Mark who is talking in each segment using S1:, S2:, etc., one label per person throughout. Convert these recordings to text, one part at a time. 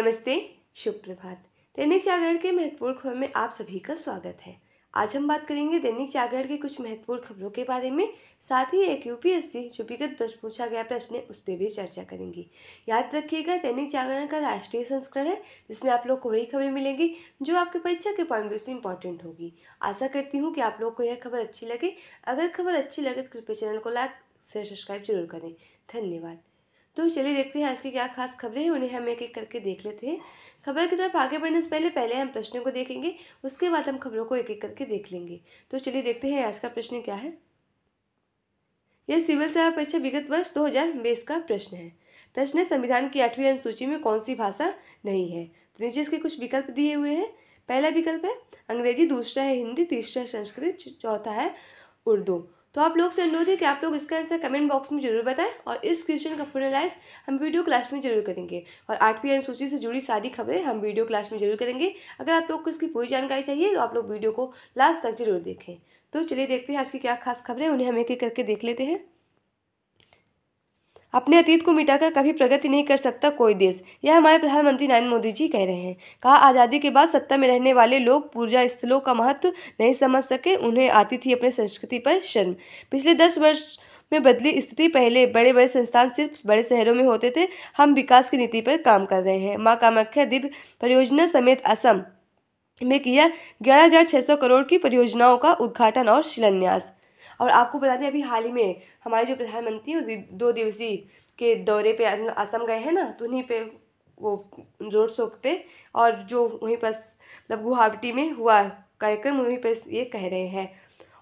S1: नमस्ते, शुभ प्रभात। दैनिक जागरण के महत्वपूर्ण खबर में आप सभी का स्वागत है। आज हम बात करेंगे दैनिक जागरण की कुछ महत्वपूर्ण खबरों के बारे में, साथ ही एक यूपीएससी जो विगत वर्ष पूछा गया प्रश्न है उस पर भी चर्चा करेंगे। याद रखिएगा, दैनिक जागरण का राष्ट्रीय संस्करण है जिसमें आप लोग को वही खबरें मिलेंगी जो आपके परीक्षा के पॉइंट व्यू से इंपॉर्टेंट होगी। आशा करती हूँ कि आप लोग को यह खबर अच्छी लगे। अगर खबर अच्छी लगे तो कृपया चैनल को लाइक शेयर सब्सक्राइब जरूर करें। धन्यवाद। तो चलिए देखते हैं आज की क्या खास खबरें हैं, उन्हें हम एक एक करके देख लेते हैं। खबर की तरफ आगे बढ़ने से पहले हम प्रश्नों को देखेंगे, उसके बाद हम खबरों को एक एक करके देख लेंगे। तो चलिए देखते हैं आज का प्रश्न क्या है। यह सिविल सेवा परीक्षा विगत वर्ष 2020 का प्रश्न है। प्रश्न है, संविधान की 8वीं अनुसूची में कौन सी भाषा नहीं है। तो नीचे इसके कुछ विकल्प दिए हुए हैं। पहला विकल्प है अंग्रेजी, दूसरा है हिंदी, तीसरा संस्कृत, चौथा है उर्दू। तो आप लोग से अनुरोध है कि आप लोग इसका आंसर कमेंट बॉक्स में जरूर बताएं और इस क्वेश्चन का पूरा एनालाइज हम वीडियो क्लास में जरूर करेंगे। और 8वीं अनुसूची से जुड़ी सारी खबरें हम वीडियो क्लास में जरूर करेंगे। अगर आप लोग को इसकी पूरी जानकारी चाहिए तो आप लोग वीडियो को लास्ट तक जरूर देखें। तो चलिए देखते हैं आज की क्या खास खबरें, उन्हें हम एक एक करके देख लेते हैं। अपने अतीत को मिटाकर कभी प्रगति नहीं कर सकता कोई देश, यह हमारे प्रधानमंत्री नरेंद्र मोदी जी कह रहे हैं। कहा, आज़ादी के बाद सत्ता में रहने वाले लोग पूजा स्थलों का महत्व नहीं समझ सके, उन्हें आती थी अपनी संस्कृति पर शर्म। पिछले 10 वर्ष में बदली स्थिति। पहले बड़े बड़े संस्थान सिर्फ बड़े शहरों में होते थे, हम विकास की नीति पर काम कर रहे हैं। माँ कामाख्या दिव्य परियोजना समेत असम में किया 11,600 करोड़ की परियोजनाओं का उद्घाटन और शिलान्यास। और आपको बता दें, अभी हाल ही में हमारे जो प्रधानमंत्री 2 दिवसीय के दौरे पे असम गए हैं ना, तो उन्हीं पे वो रोड शो पे और जो वहीं पर मतलब गुवाहाटी में हुआ कार्यक्रम, वहीं पर ये कह रहे हैं।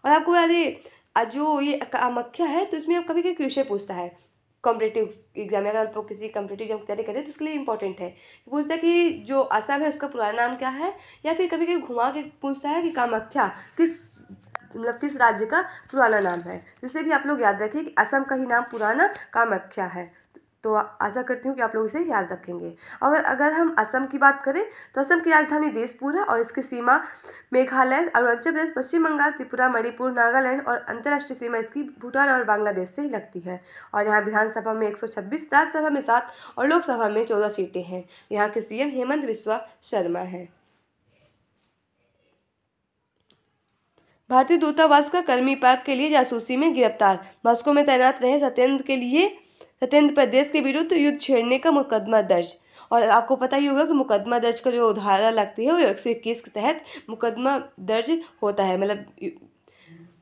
S1: और आपको बता दें, जो ये कामाख्या है तो इसमें अब कभी कभी क्वेश्चन पूछता है कॉम्पिटेटिव एग्जाम में। अगर आप लोग किसी कॉम्पिटेटिव एग्जाम की तैयारी करें तो उसके लिए इंपॉर्टेंट है, पूछता है कि जो असम है उसका पुराना नाम क्या है, या फिर कभी कभी घुमा के पूछता है कि कामाख्या किस राज्य का पुराना नाम है। इसे भी आप लोग याद रखें कि असम का ही नाम पुराना कामाख्या है। तो आशा करती हूँ कि आप लोग इसे याद रखेंगे। अगर हम असम की बात करें तो असम की राजधानी दिसपुर है और इसकी सीमा मेघालय, अरुणाचल प्रदेश, पश्चिम बंगाल, त्रिपुरा, मणिपुर, नागालैंड और अंतर्राष्ट्रीय सीमा इसकी भूटान और बांग्लादेश से लगती है। और यहाँ विधानसभा में 126, राज्यसभा में 7 और लोकसभा में 14 सीटें हैं। यहाँ के सीएम हेमंत बिस्वा शर्मा हैं। भारतीय दूतावास का कर्मी पाक के लिए जासूसी में गिरफ्तार। मॉस्को में तैनात रहे सत्येंद्र पर देश के विरुद्ध युद्ध छेड़ने का मुकदमा दर्ज। और आपको पता ही होगा कि मुकदमा दर्ज का जो धारा लगती है वो 121 के तहत मुकदमा दर्ज होता है। मतलब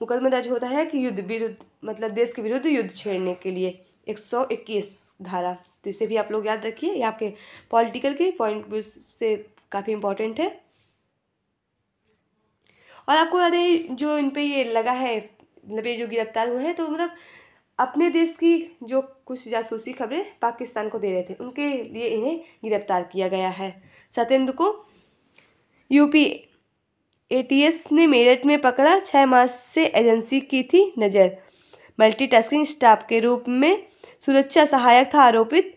S1: मुकदमा दर्ज होता है कि युद्ध विरुद्ध, मतलब देश के विरुद्ध युद्ध छेड़ने के लिए 121 धारा। तो इसे भी आप लोग याद रखिए, ये आपके पॉलिटिकल के पॉइंट से काफ़ी इंपॉर्टेंट है। और आपको याद है, जो इन पे ये लगा है, मतलब ये जो गिरफ्तार हुए हैं, तो मतलब अपने देश की जो कुछ जासूसी खबरें पाकिस्तान को दे रहे थे, उनके लिए इन्हें गिरफ्तार किया गया है। सत्येंद्र को यूपी एटीएस ने मेरठ में पकड़ा, 6 माह से एजेंसी की थी नज़र। मल्टीटास्किंग स्टाफ के रूप में सुरक्षा सहायक था आरोपित,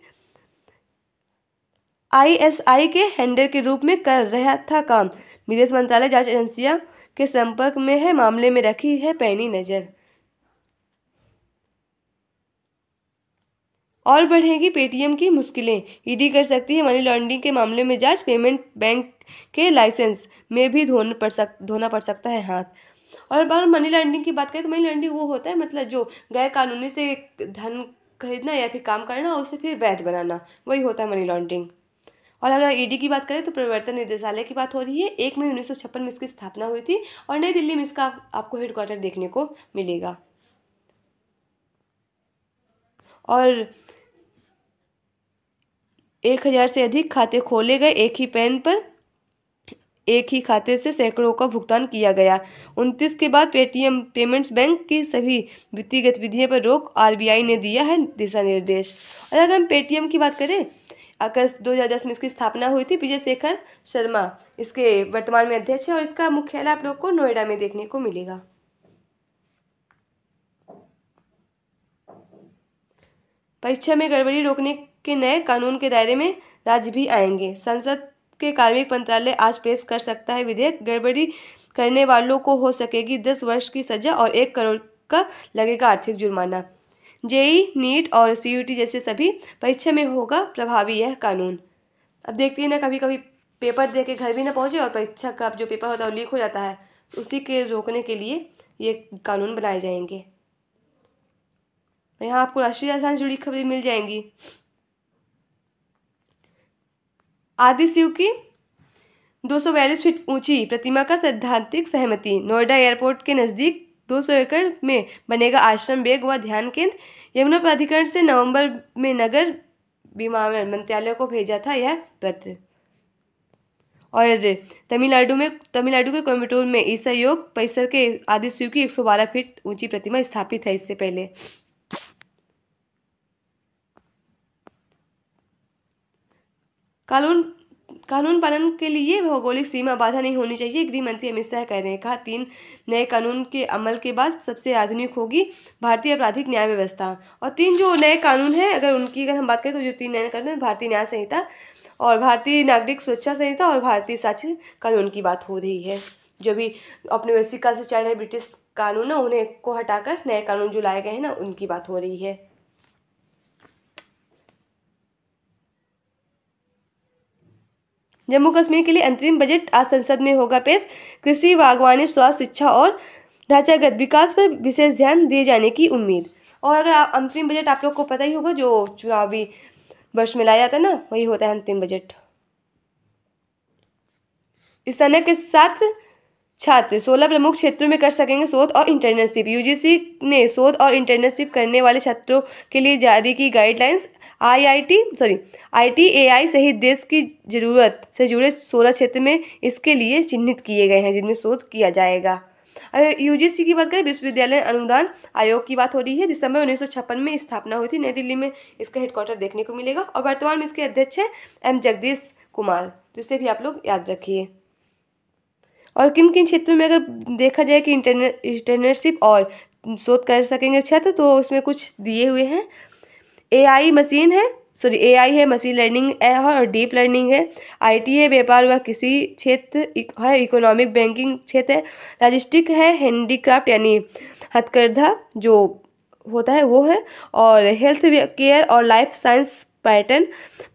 S1: आईएसआई के हैंडलर के रूप में कर रहा था काम। विदेश मंत्रालय जांच एजेंसियां के संपर्क में है, मामले में रखी है पैनी नजर। और बढ़ेगी पेटीएम की मुश्किलें, ईडी कर सकती है मनी लॉन्ड्रिंग के मामले में जांच। पेमेंट बैंक के लाइसेंस में भी धोना पड़ सकता है हाथ। और बार मनी लॉन्ड्रिंग की बात करें तो मनी लॉन्ड्रिंग वो होता है, मतलब जो गैर कानूनी से धन खरीदना या फिर काम करना और उसे फिर वैध बनाना, वही होता है मनी लॉन्ड्रिंग। और अगर ईडी की बात करें तो प्रवर्तन निदेशालय की बात हो रही है। 1 मई 1956 में इसकी स्थापना हुई थी और नई दिल्ली में इसका आपको हेडक्वार्टर देखने को मिलेगा। और 1000 से अधिक खाते खोले गए, एक ही पैन पर एक ही खाते से सैकड़ों का भुगतान किया गया। 29 के बाद पेटीएम पेमेंट्स बैंक की सभी वित्तीय गतिविधियों पर रोक, आरबीआई ने दिया है दिशा निर्देश। और अगर हम पेटीएम की बात करें, अगस्त 2010 में इसकी स्थापना हुई थी। विजय शेखर शर्मा इसके वर्तमान में अध्यक्ष है और इसका मुख्यालय आप लोग को नोएडा में देखने को मिलेगा। परीक्षा में गड़बड़ी रोकने के नए कानून के दायरे में राज्य भी आएंगे। संसद के कार्मिक मंत्रालय आज पेश कर सकता है विधेयक। गड़बड़ी करने वालों को हो सकेगी 10 वर्ष की सजा और 1 करोड़ का लगेगा आर्थिक जुर्माना। जेई, नीट और सीयूटी जैसे सभी परीक्षा में होगा प्रभावी यह कानून। अब देखती है ना, कभी कभी पेपर दे के घर भी ना पहुँचे और परीक्षा का जो पेपर होता है वो लीक हो जाता है, उसी के रोकने के लिए ये कानून बनाए जाएंगे। यहाँ आपको राष्ट्रीय राजधानी से जुड़ी खबरें मिल जाएंगी। आदि शिव की 242 फीट ऊंची प्रतिमा का सैद्धांतिक सहमति। नोएडा एयरपोर्ट के नज़दीक 200 एकड़ में बनेगा आश्रम वेग व ध्यान केंद्र। यमुना प्राधिकरण से नवंबर में नगर विमानन मंत्रालय को भेजा था यह पत्र। और तमिलनाडु के कोयम्बटूर में ईसा योग परिसर के आदि शिव की 112 फीट ऊंची प्रतिमा स्थापित है इससे पहले। कानून पालन के लिए भौगोलिक सीमा बाधा नहीं होनी चाहिए, गृह मंत्री अमित शाह कह रहे हैं। कहा 3 नए कानून के अमल के बाद सबसे आधुनिक होगी भारतीय आपराधिक न्याय व्यवस्था। और 3 जो नए कानून हैं, अगर हम बात करें तो जो 3 नए कानून, भारतीय न्याय संहिता और भारतीय नागरिक सुरक्षा संहिता और भारतीय साक्ष्य कानून की बात हो रही है। जो भी औपनिवेशिक काल से चल रहे ब्रिटिश कानून है उन्हें को हटाकर नए कानून जो लाए गए हैं ना, उनकी बात हो रही है। जम्मू कश्मीर के लिए अंतरिम बजट आज संसद में होगा पेश। कृषि, बागवानी, स्वास्थ्य, शिक्षा और ढांचागत विकास पर विशेष ध्यान दिए जाने की उम्मीद। और अगर अंतरिम बजट आप लोग को पता ही होगा, जो चुनावी वर्ष में लाया जाता है ना, वही होता है अंतिम बजट। इस तरह के साथ छात्र 16 प्रमुख क्षेत्रों में कर सकेंगे शोध और इंटर्नशिप। यूजीसी ने शोध और इंटर्नशिप करने वाले छात्रों के लिए जारी की गाइडलाइंस। IITAI सहित देश की जरूरत से जुड़े 16 क्षेत्र में इसके लिए चिन्हित किए गए हैं जिनमें शोध किया जाएगा। अगर यूजीसी की बात करें, विश्वविद्यालय अनुदान आयोग की बात हो रही है। दिसंबर 1956 में स्थापना हुई थी, नई दिल्ली में इसका हेडक्वार्टर देखने को मिलेगा। और वर्तमान में इसके अध्यक्ष हैं M जगदीश कुमार, तो इसे भी आप लोग याद रखिए। और किन किन क्षेत्रों में अगर देखा जाए कि इंटर्नशिप और शोध कर सकेंगे छात्र, तो उसमें कुछ दिए हुए हैं। AI है, मशीन लर्निंग है और डीप लर्निंग है। IT है, व्यापार व कृषि क्षेत्र है। इकोनॉमिक बैंकिंग क्षेत्र है। लॉजिस्टिक है, हैंडीक्राफ्ट यानी हथकरघा जो होता है वो है। और हेल्थ केयर और लाइफ साइंस पैटर्न,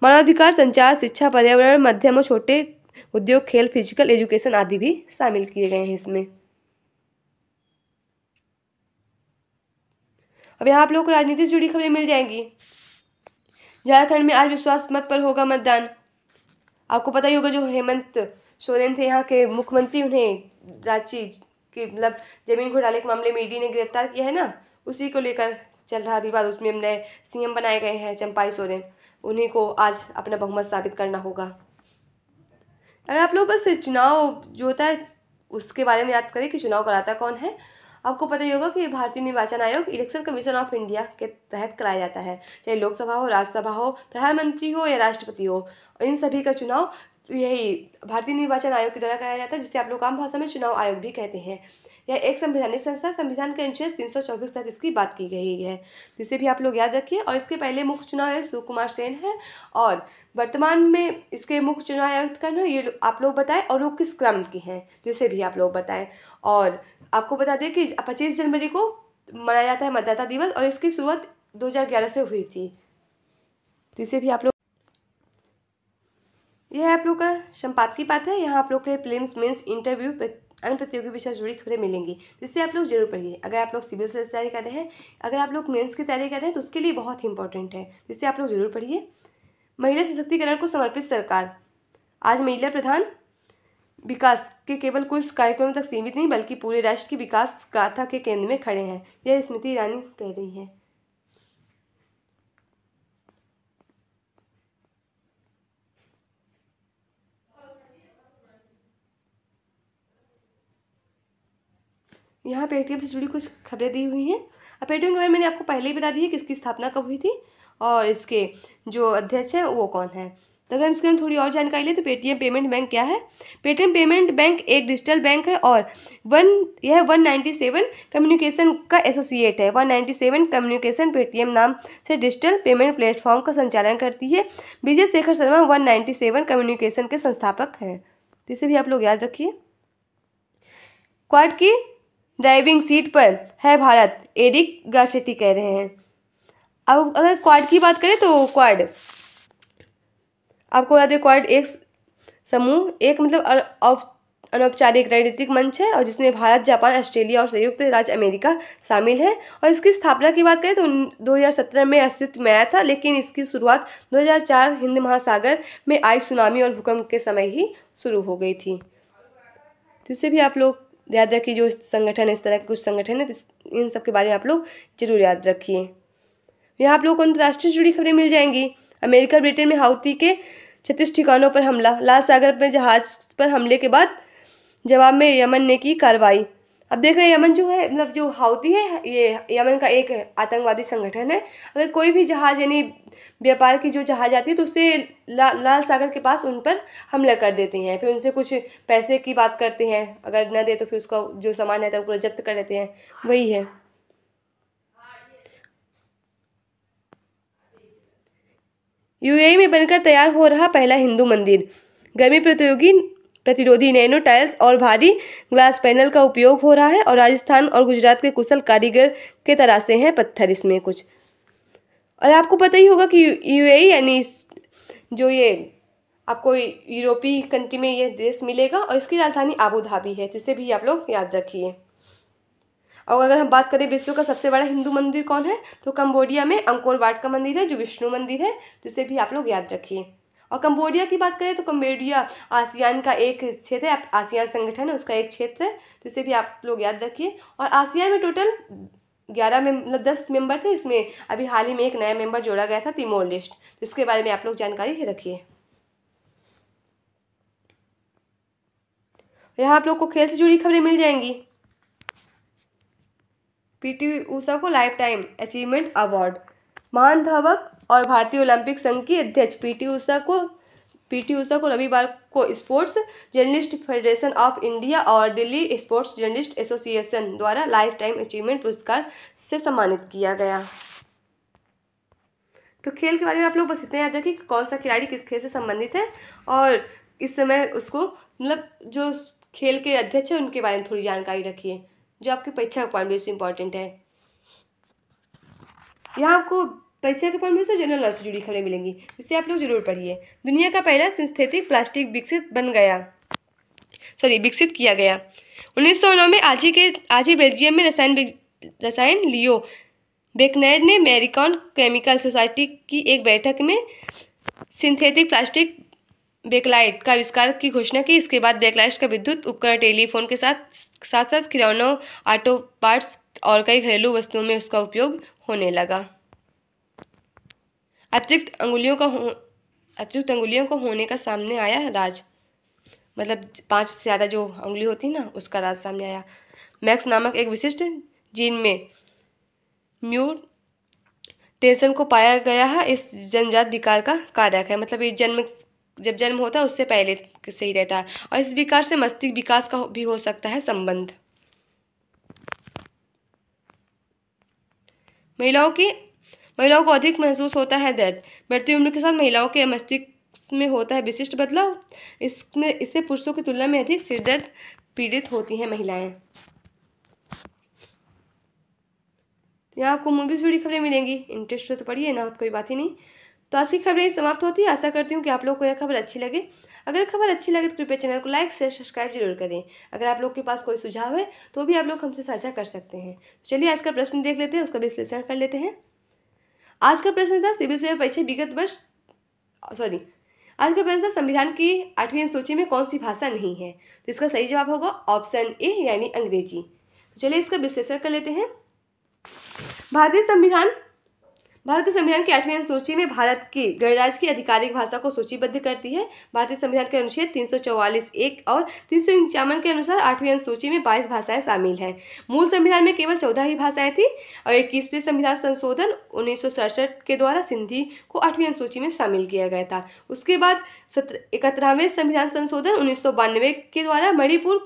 S1: मानवाधिकार, संचार, शिक्षा, पर्यावरण, मध्यम और छोटे उद्योग, खेल, फिजिकल एजुकेशन आदि भी शामिल किए गए हैं इसमें। अब यहाँ आप लोगों को राजनीति से जुड़ी खबरें मिल जाएंगी। झारखंड में आज विश्वास मत पर होगा मतदान। आपको पता ही होगा, जो हेमंत सोरेन थे यहाँ के मुख्यमंत्री, उन्हें रांची के मतलब जमीन घोटाले के मामले में ईडी ने गिरफ्तार किया है ना, उसी को लेकर चल रहा विवाद। उसमें नए CM बनाए गए हैं चंपाई सोरेन, उन्हीं को आज अपना बहुमत साबित करना होगा। अगर आप लोग बस चुनाव जो होता है उसके बारे में याद करें कि चुनाव कराता कौन है, आपको पता ही होगा कि भारतीय निर्वाचन आयोग इलेक्शन कमीशन ऑफ इंडिया के तहत कराया जाता है। चाहे लोकसभा हो, राज्यसभा हो, प्रधानमंत्री हो या राष्ट्रपति हो, इन सभी का चुनाव यही भारतीय निर्वाचन आयोग के द्वारा कराया जाता है, जिसे आप लोग आम भाषा में चुनाव आयोग भी कहते हैं। यह एक संवैधानिक संस्था, संविधान के अनुच्छेद 324 तहत इसकी बात की गई है, जिसे भी आप लोग याद रखिए। और इसके पहले मुख्य चुनाव आयुक्त सुकुमार सेन है, और वर्तमान में इसके मुख्य चुनाव आयुक्त का ना ये आप लोग बताएं, और वो किस क्रम की हैं, जिसे भी आप लोग बताएं। और आपको बता दें कि 25 जनवरी को मनाया जाता है मतदाता दिवस, और इसकी शुरुआत 2011 से हुई थी, तो इसे भी आप लोग, यह आप लोग का संपादकीय बात है। यहाँ आप लोग के प्रीलिम्स, मेंस, इंटरव्यू, अन्य प्रतियोगी विषय से जुड़ी खबरें मिलेंगी, जिससे आप लोग जरूर पढ़िए। अगर आप लोग सिविल सर्विस तैयारी कर रहे हैं, अगर आप लोग मेंस की तैयारी कर रहे हैं, तो उसके लिए बहुत ही इंपॉर्टेंट है, जिससे आप लोग जरूर पढ़िए। महिला सशक्तिकरण को समर्पित सरकार। आज महिला प्रधान विकास के केवल कुछ कार्यक्रमों तक सीमित नहीं, बल्कि पूरे राष्ट्र की विकास गाथा के केंद्र में खड़े हैं, यह स्मृति ईरानी कह रही हैं। यहाँ पेटीएम से जुड़ी कुछ खबरें दी हुई हैं। अब पेटीएम के बारे में मैंने आपको पहले ही बता दी है कि इसकी स्थापना कब हुई थी और इसके जो अध्यक्ष हैं वो कौन है। तो अगर इसके हम थोड़ी और जानकारी लें तो पेटीएम पेमेंट बैंक क्या है। पेटीएम पेमेंट बैंक एक डिजिटल बैंक है और यह 197 कम्युनिकेशन का एसोसिएट है। 197 कम्युनिकेशन पेटीएम नाम से डिजिटल पेमेंट प्लेटफॉर्म का संचालन करती है। विजय शेखर शर्मा 197 कम्युनिकेशन के संस्थापक हैं, तो इसे भी आप लोग याद रखिए। क्वाड की ड्राइविंग सीट पर है भारत, एरिक गारसेटी कह रहे हैं। अब अगर क्वाड की बात करें तो क्वाड आपको बता दें क्वाड एक समूह एक मतलब अनौपचारिक रणनीतिक मंच है और जिसमें भारत, जापान, ऑस्ट्रेलिया और संयुक्त राज्य अमेरिका शामिल है। और इसकी स्थापना की बात करें तो 2017 में अस्तित्व में आया था, लेकिन इसकी शुरुआत 2004 हिंद महासागर में आई सुनामी और भूकंप के समय ही शुरू हो गई थी। तो इससे भी आप लोग याद रखिए, जो संगठन है, इस तरह के कुछ संगठन है, इन सब के बारे में आप लोग जरूर याद रखिए। यहाँ आप लोग को अंतर्राष्ट्रीय से जुड़ी खबरें मिल जाएंगी। अमेरिका ब्रिटेन में हाउती के 36 ठिकानों पर हमला। लाल सागर में जहाज पर हमले के बाद जवाब में यमन ने की कार्रवाई। अब देख रहे हैं यमन जो है, मतलब जो हाउती है, ये यमन का एक आतंकवादी संगठन है। अगर कोई भी जहाज यानी व्यापार की जो जहाज आती है तो उससे लाल सागर के पास उन पर हमला कर देते हैं, फिर उनसे कुछ पैसे की बात करते हैं, अगर न दे तो फिर उसका जो सामान रहता है वो पूरा जब्त कर लेते हैं। वही है। यूएई में बनकर तैयार हो रहा पहला हिंदू मंदिर। गर्मी प्रतिरोधी नैनो टाइल्स और भारी ग्लास पैनल का उपयोग हो रहा है और राजस्थान और गुजरात के कुशल कारीगर के तरासे हैं पत्थर इसमें कुछ। और आपको पता ही होगा कि यूएई यानी जो ये आपको यूरोपीय कंट्री में ये देश मिलेगा और इसकी राजधानी आबू धाबी है, जिसे भी आप लोग याद रखिए। और अगर हम बात करें विश्व का सबसे बड़ा हिंदू मंदिर कौन है, तो कंबोडिया में अंकोर वाट का मंदिर है, जो विष्णु मंदिर है, जिसे भी आप लोग याद रखिए। और कंबोडिया की बात करें तो कंबोडिया आसियान का एक क्षेत्र है, आसियान संगठन है उसका एक क्षेत्र है, तो इसे भी आप लोग याद रखिए। और आसियान में टोटल 11 में मतलब 10 मेंबर थे, इसमें अभी हाल ही में एक नया मेंबर जोड़ा गया था, तिमोर लेस्ट, तो इसके बारे में आप लोग जानकारी रखिए। यहाँ आप लोग को खेल से जुड़ी खबरें मिल जाएंगी। पीटी ऊषा को लाइफ टाइम अचीवमेंट अवार्ड। महान धावक और भारतीय ओलंपिक संघ की अध्यक्ष पीटी ऊषा को रविवार को sports journalist federation of India और दिल्ली स्पोर्ट्स जर्नलिस्ट एसोसिएशन द्वारा लाइफ टाइम अचीवमेंट पुरस्कार से सम्मानित किया गया। तो खेल के बारे में आप लोग बस इतना याद रखिए कि कौन सा खिलाड़ी किस खेल से संबंधित है और इस समय उसको मतलब जो खेल के अध्यक्ष है उनके बारे में थोड़ी जानकारी रखिए, जो आपकी परीक्षा का पॉइंट बेस इंपॉर्टेंट है। यहाँ आपको परीक्षा के पॉइंट से जनरल नॉलेज से जुड़ी खबरें मिलेंगी, जिसे आप लोग जरूर पढ़िए। दुनिया का पहला सिंथेटिक प्लास्टिक विकसित किया गया। 1909 में आज ही बेल्जियम में रसायन लियो बेकनेर ने अमेरिकन केमिकल सोसाइटी की एक बैठक में सिंथेटिक प्लास्टिक बेकलाइट का आविष्कार की घोषणा की। इसके बाद बेकलाइट का विद्युत उपकरण, टेलीफोन के साथ साथ खिलौनों, ऑटो पार्ट्स और कई घरेलू वस्तुओं में उसका उपयोग होने लगा। अतिरिक्त अंगुलियों को होने का सामने आया राज, मतलब 5 से ज़्यादा जो उंगली होती है ना, उसका राज सामने आया। मैक्स नामक एक विशिष्ट जीन में म्यूटेशन को पाया गया है। इस जन्मजात विकार का कारक है, मतलब ये जब जन्म होता है उससे पहले से ही रहता है और इस विकार से मस्तिष्क विकास का भी हो सकता है संबंध। महिलाओं को अधिक महसूस होता है दर्द। बढ़ती उम्र के साथ महिलाओं के मस्तिष्क में होता है विशिष्ट बदलाव। इससे पुरुषों की तुलना में अधिक सिरदर्द पीड़ित होती हैं महिलाएं। यहाँ आपको मूवी से जुड़ी खबरें मिलेंगी, इंटरेस्ट हो तो पढ़िए, ना हो तो कोई बात ही नहीं। तो आज की खबरें समाप्त होती है। आशा करती हूँ कि आप लोग को यह खबर अच्छी लगे। अगर खबर अच्छी लगे तो कृपया चैनल को लाइक शेयर सब्सक्राइब जरूर करें। अगर आप लोग के पास कोई सुझाव है तो भी आप लोग हमसे साझा कर सकते हैं। चलिए आज का प्रश्न देख लेते हैं, उसका विश्लेषण कर लेते हैं। आज का प्रश्न था सिविल सेवा परीक्षा आज का प्रश्न था संविधान की 8वीं अनुसूची में कौन सी भाषा नहीं है, तो इसका सही जवाब होगा ऑप्शन ए यानी अंग्रेजी। तो चलिए इसका विश्लेषण कर लेते हैं। भारतीय संविधान की 8वीं अनुसूची में भारत की गणराज्य की आधिकारिक भाषा को सूचीबद्ध करती है। भारतीय संविधान के अनुच्छेद 344(1) और 351 के अनुसार 8वीं अनुसूची में 22 भाषाएं शामिल हैं। मूल संविधान में केवल 14 ही भाषाएं थी और 21वें संविधान संशोधन 1967 के द्वारा सिंधी को 8वीं अनुसूची में शामिल किया गया था। उसके बाद 71वें संविधान संशोधन 1992 के द्वारा मणिपुर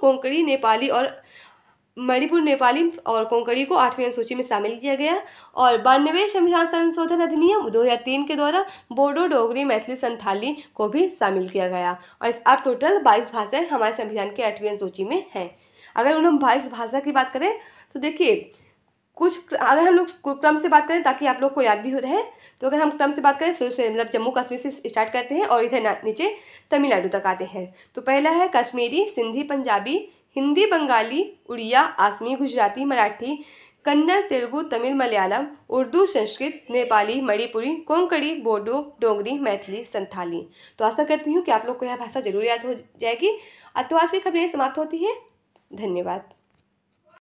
S1: नेपाली और कोंकणी को 8वीं अनुसूची में शामिल किया गया और 92वें संविधान संशोधन अधिनियम 2003 के द्वारा बोडो, डोगरी, मैथिली, संथाली को भी शामिल किया गया और अब टोटल 22 भाषाएं हमारे संविधान के 8वीं अनुसूची में हैं। अगर हम 22 भाषा की बात करें तो देखिए कुछ अगर हम लोग क्रम से बात करें ताकि आप लोग को याद भी हो रहे, तो अगर हम क्रम से बात करें शुरू से मतलब जम्मू कश्मीर से स्टार्ट करते हैं और इधर नीचे तमिलनाडु तक आते हैं। तो पहला है कश्मीरी, सिंधी, पंजाबी, हिंदी, बंगाली, उड़िया, आसमी, गुजराती, मराठी, कन्नड़, तेलुगु, तमिल, मलयालम, उर्दू, संस्कृत, नेपाली, मणिपुरी, कोंकणी, बोडो, डोगरी, मैथिली, संथाली। तो आशा करती हूँ कि आप लोग को यह भाषा जरूर याद हो जाएगी। तो आज की खबरें समाप्त होती है। धन्यवाद।